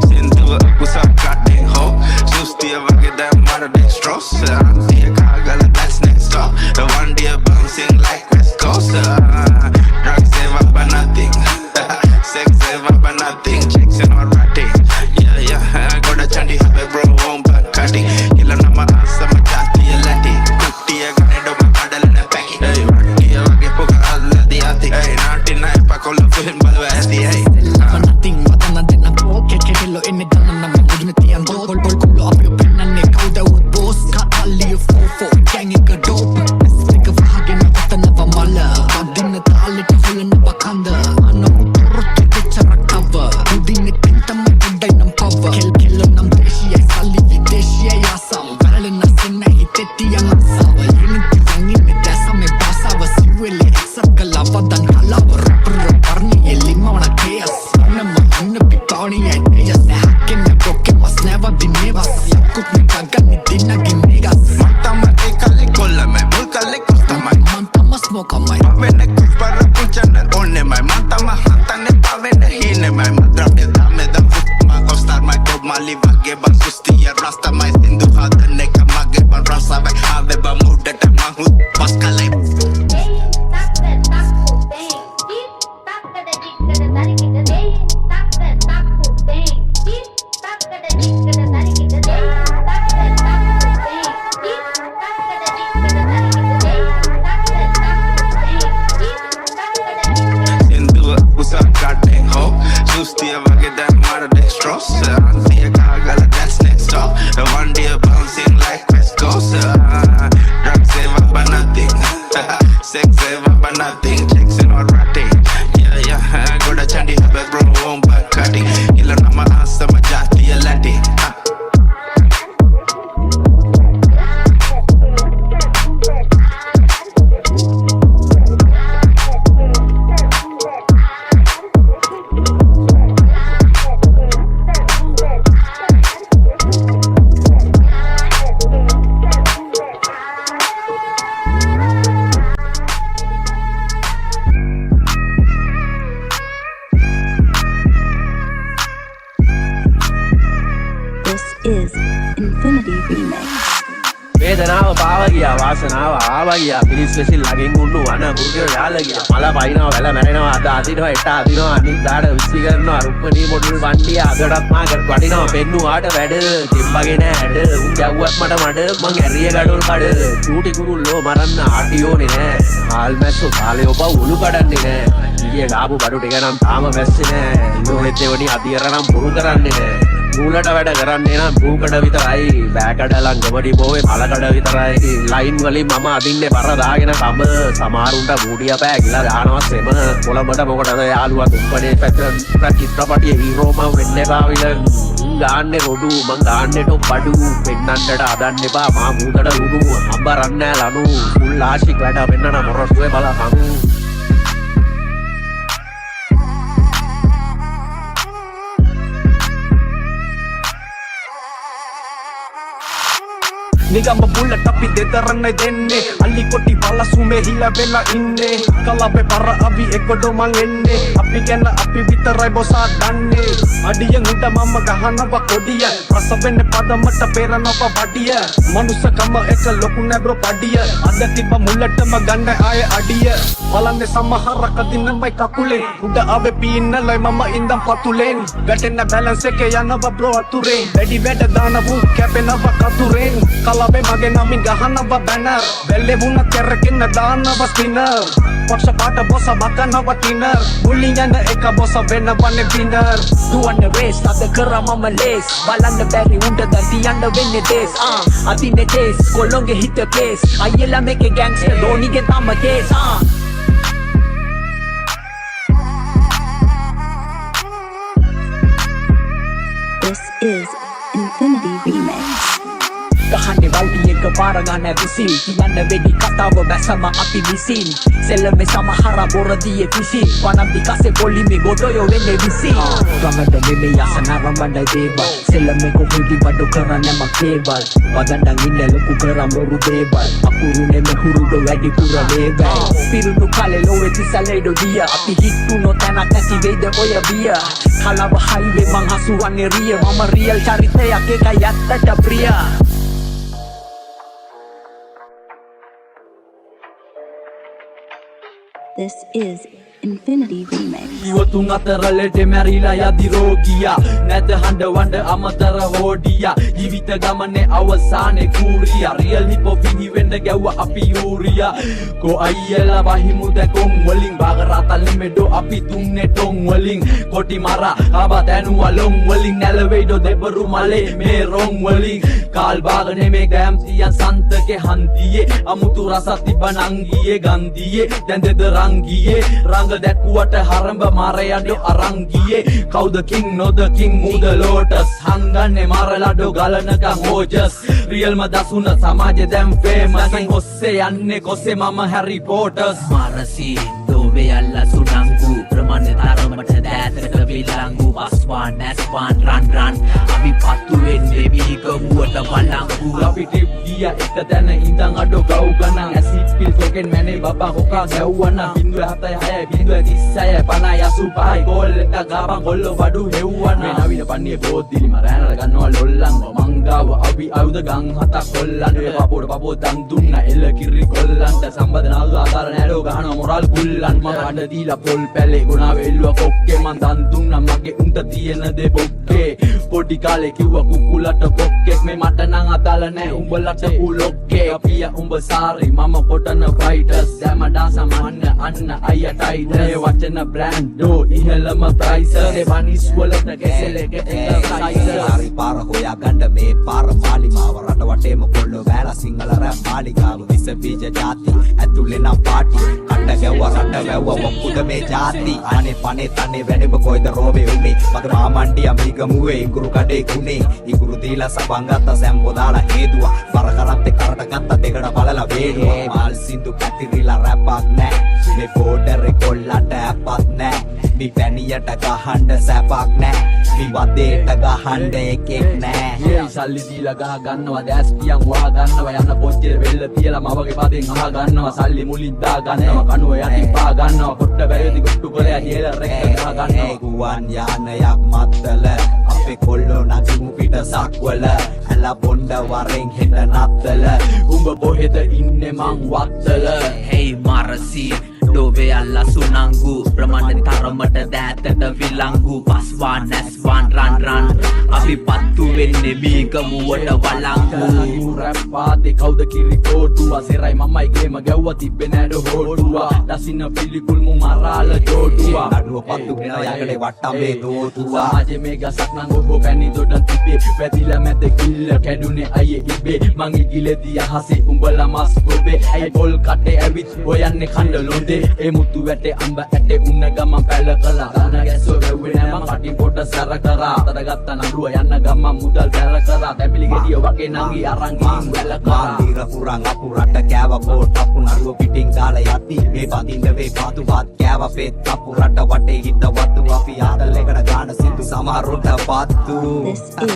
Sinduwa usa katte ho Sustiya wage da mara de stross Antiya kagala that's next door The one day bouncing like West Coast Drugs save up for nothing Sex save up for nothing Chicks and all ratting Yeah Goda chandi habe bro home back cutting Killa nama asa ma jasti lati Kuttiya gane do ma kadalana packing Hey Rattiya wage puka alla di ati Hey 99 pa kolla film balwa ati Hey nothing matana denna bro kekelo enne ganna me mudne tiyan bol kullo apyo pennanne kauda wo boss ka alli 44 gang එක dope stick of hagen atana vamala badinna taaleta hulana bakanda anna uturut kechara cover udinne tintam kudai nam power kel nam deshiya salli videshiya yasam balana senna hitetiyan asawa unity rangi me dasa me basawa siwele sakala vadan halawa rapper parni elima wana chaos Anna pitoni e ella se hacken me broke mas never be nevas yakut me kagan ni dinna ginegas Mantama ekale kolla me mulkale kosta mai mantama smoke mai Pavene kuspara punchana onne mai Mantama hantane pavene hine mai Madrame dame da futma kostar mai Bob Marley vage ban sustiya rasta mai Sindu hadane kamage ban rasa vai Ave ba mudata mahut paskalai Sustiya wage da mara de stross Antiya kagala that's next door The one day bouncing like West Coast Drugs save up for nothing Sex save up for nothing Chicks and all ratting Yeah Goda chandi habe bro home back cutting Killa nama asa ma jasti lati This is Infinity Remix. වේදනාව පාව ගියා වාසනාව ආව ගියා පිරිස් වෙසින් ළඟින් උන්නු අන මුර්ගය යාල ගියා මල පයින්නවා වැල මැරෙනවා අද අදිනවා එට අදිනවා අනිත් දාඩ විසි කරනවා රුප්පණී මොඩල් වණ්ඩිය අදටත් මාකට වටිනවා පෙන්නුවාට වැඩ තිබ්බගේ නෑ ඇඩ උන් ගැව්වත් මට මඩ මං ඇරිය ගඩොල් කඩ චූටි කුරුල්ලෝ මරන්න ආටියෝනේ නෑ හාල් මැස්සෝ කාලේ ඔබ උළු කඩන්නේ නෑ ඊයේ ගාපු බඩු ටික නම් තාම මැස්සේ නෑ ඉන්නෝනෙත් එවනි අදියර නම් පුරු කරන්නේ නෑ නූලට වැඩ කරන්නේ නම් බූකඩ විතරයි බෑකඩ ළඟමඩි බෝවේ මලකඩ විතරයි ලයින් වලින් මම අදින්නේ බර දාගෙන තම සමහරුන්ට බූඩිය පෑගිලා දානවා සෙම කොළඹට මොකටද යාළුවා තුම්පනේ පැත්තට චිත්‍රපටියේ හීරෝම වෙන්න එපා විලන් ගාන්නේ රොඩු මං ගාන්නේ ටොප් බඩු පෙන්නන්නට අදන්න එපා මා මූදට උඩු අඹරන්නේ ලනු ෆුල් ආශික් වැඩ වෙන්නන මොරස්ුවේ බලහමු නිගම බුල්ලට අපි දෙතරන්නේ දෙන්නේ අලි කොටි බලසුමේ හිල වෙලා ඉන්නේ කලබේ පර අපි එක්කොඩ මං එන්නේ අපි ගැන අපි විතරයි බොසා දන්නේ අඩියෙන් උඩ මම ගහනවා කොඩිය රස වෙන්නේ පදමට පෙරනවා වඩිය මනුස්සකම එක ලොකු නැබ්‍රෝ පඩිය අද තිබ්බ මුල්ලටම ගන්න ආය අඩිය බලන්නේ සමහරක දිනමයි කකුලෙන් උඩ ආවේ පීන්නලයි මම ඉඳන් පතුලෙන් වැටෙන්න බැලන්ස් එකේ යනවා බ්‍රෝ අතුරෙන් වැඩි වැඩ දානවා කැපෙනවා කතුරෙන් කලබේ මගේ නමින් ගහනවා බැනර් බැල්ලේ වුණ කරගෙන දානවා ස්පිනර් පක්ෂ පාට බොස බකනවා ටිනර් මුලින් යන එක බොස වෙනවන්නේ විනර් දුවන්න රේස් අද කරා මම ලේස් බලන්න බැරි උන්ට ද තියන්න වෙන්නේ දේස් අදින්නේ දේස් කොළොන්ගේ හිත ප්ලේස් අයියලා මේකේ ගෑන්ග්ස්ටර් ධෝනිගේ තම case This is Infinity Remix. ගහන්නේ වල්ටි එක පාර ගන්න විසිල් කියන්න වෙඩි කතාව බැසම අපි විසින් සෙල්ලමේ සමහර බොරදියේ පිසින් වනම්දි කසේ පොලිමේ ගොඩයෝ වෙන්නේ විසින් ගමඩ මෙමේ යසන රම්බණ්ඩයි දේවල් සෙල්ලමේ කොහොමදි බඩු කරන්නේ මකේවල් වදණ්ඩන් ඉන්න ලොකු කරම් බොරු දේවල් අකුරුනේ මෙහුරුඩ වැඩි පුර වේවල් පිරුණු කාලේ ලෝවේ තිසලේඩෝ දිය අපි හිටුනෝ තැනක් නැති වේද ඔය බිය කලව හයිවේ මං හසුවන්නේ රිය මම රියල් චරිතයක් එකයි ඇත්තට ප්‍රිය This is Infinity Remix. ඉවතුන් අතර ලෙඩ මැරිලා යදි රෝගියා නැත හඬ වඬ අමතර හෝඩියා ජීවිත ගමනේ අවසානේ කූරියා රියල් හිප් හොප් ඉදි වෙන්න ගැව්ව අපි යූරියා කෝ අයියලා වහිමු දැකොන් වලින් බාගරතල් මෙඩෝ අපි තුන්නේ ටොන් වලින් කොටි මරා ආබා දැනුවා ලොන් වලින් නැලවෙයිඩෝ දෙබරු මලේ මේ රොන් වලින් කාල් බාගනේ මේ ගෑම්තියන් සන්තකේ හන්දියේ අමුතු රසක් තිබනංගියේ ගන්දියේ දැන් දෙද රංගියේ රංග දැක්කුවට හරඹ මාරයඩෝ අරංගියේ කවුද කිං නොද කිං මුද ලෝටස් හංගන්නේ මාරලඩෝ ගලනකං හෝජස් රියල්ම දසුන සමාජෙ දැම් ෆේමස් කොස්සේ යන්නේ කොස්සේ මම හැරි පෝටස් මාරසී දෝවේ අල්ලා සුනංගු ප්‍රමාණ තරමට දෑතට විලංගු පස්වාන් නැස්වාන් රන් අපි පත්තු වෙන්නේ වීගමුවට බලංගු අපි ටිප් ගියා එක තැන ඉඳන් අඩෝ ගව් ගණන් ඇසිඩ් පිල් කොකෙන් මැනේ බබා කොකා ගැව්වන 0.76 0.36 50 ගෝල් එක ගාපන් කොල්ලෝ බඩු හෙව්වන මේ නවීන පන්නේ බෝද්දිලි මරෑනල ගන්නවා ලොල්ලන් මංගාව අපි ආයුධ ගන් හතක් කොල්ලන් මේ පපෝ දන් දුන්න එල කිරි කොල්ලන්ට සම්බදනාව ආකාර නෑඩෝ ගහනවා මොරල් කුල්ලන් මම අඬ දීලා පොල් පැලේ ගුණා වෙල්ලුව කොක්කේ මං දන් දුන්නා මගේ උන්ට තියෙන දේ බොක්කේ පොඩි කාලේ කිව්වා කුකුලට කොක්කෙක් මේ මට නම් අදාළ නෑ උඹලට උලොක්කේ අපිය උඹ සාරි මම කොටන ෆයිටර්ස් දැමඩා සමන්න අන්න අයියටයි දේ වචන බ්‍රෑන්ඩෝ ඉහළම ප්‍රයිසර් ඒ වනිස් වලට කෙසෙලෙක එක සයිසර් හරි පාර හොයා ගන්න මේ පාර මාලිමාව රට වටේම කොල්ලෝ බෑලා සිංහල රැප් මාලිකාව විස බීජ ಜಾති ඇතුලේ නම් පාටි කඩ ගැව්වා රට වැව්වා මොකුද මේ ಜಾති අනේ පනේ තනේ වැඩෙම කොයිද රෝවේ උනේ මගේ මාමණ්ඩිය මිගමුවේ ඉඟුරු කඩේ කුනේ ඉඟුරු දීලා සබන් ගත්ත සැම්බෝ දාලා හේදුවා බර කරත්තේ කරට ගත්ත දෙකට බලලා වේඩුවා මාල් සින්දු පැතිරිලා රැපක් නෑ මේ බෝඩර් කොල්ලට ඇපක් නෑ මේ පැණියට ගහන්න සැපක් නෑ මේ වදේට ගහන්න එකෙක් නෑ ඒ සල්ලි දීලා ගහ ගන්නවා දැස් පියන් වා ගන්නවා යන පොච්චේ වෙල්ල තියලා මවගේ පදෙන් අහ ගන්නවා සල්ලි මුලින් දා ගන්නවා කනුව යටින් පා ගන්නවා පොට්ට බැරිදි ගොට්ටු කරලා කියලා රෙක්ක ගහ ගන්නවා ගුවන් යානයක් මත්තල අපේ කොල්ලෝ නගිමු පිට සක්වල ඇල බොණ්ඩ වරෙන් හෙට නත්තල උඹ කොහෙද ඉන්නේ මං වත්තල hey මාරසී දෝවේ අල්ලා සුනංගු ප්‍රමාණ තරමට දෑතට විලංගු පස්වාන් නැස්වාන් රන් අපි පත්තු වෙන්නේ බීගමුවට වලංගු රැප් පාතේ කවුද කිරි කෝටුවා සෙරයි මමයි ගේම ගැව්වා තිබ්බේ නෑඩ හෝටුවා දසින්න පිළිකුල් මු මරාල ජෝටුවා නඩුව පත්තු වෙන යකඩේ වට්ටම්බේ දෝතුවා සමාජේ මේ ගසක් නං ඔබ පැණි දොඩන් තිබේ වැදිලා මැද කිල්ල කැඩුනේ අයියේ ඉබේ මං ඉගිලෙදී අහසේ උඹලා මස් ගොබේ ඇයි පොල් කටේ ඇවිත් හොයන්නේ කණ්ඩ ලොඳේ ඒ මුතු වැටේ අඹ ඇටේ උන්න ගමන් පැල කළා දන ගැස්සෝ වැව්වේ නෑ මං කටින් පොට සැර කරා අතට ගත්ත නඩුව යන්න ගමන් මුදල් බැර කරා තැඹිලි ගෙඩිය වගේ නංගි අරන් ගින් වැල කරා මාන්දීර පුරන් අපුරට කෑව පොට අපු නඩුව පිටින් දාලා යති මේ බඳින්න වේ පාතුවත් කෑව පෙත් අපුරට වටේ හිට වතු අපි ආදල් එකට ගාන සින්දු සමහරුන්ට පත්තු This is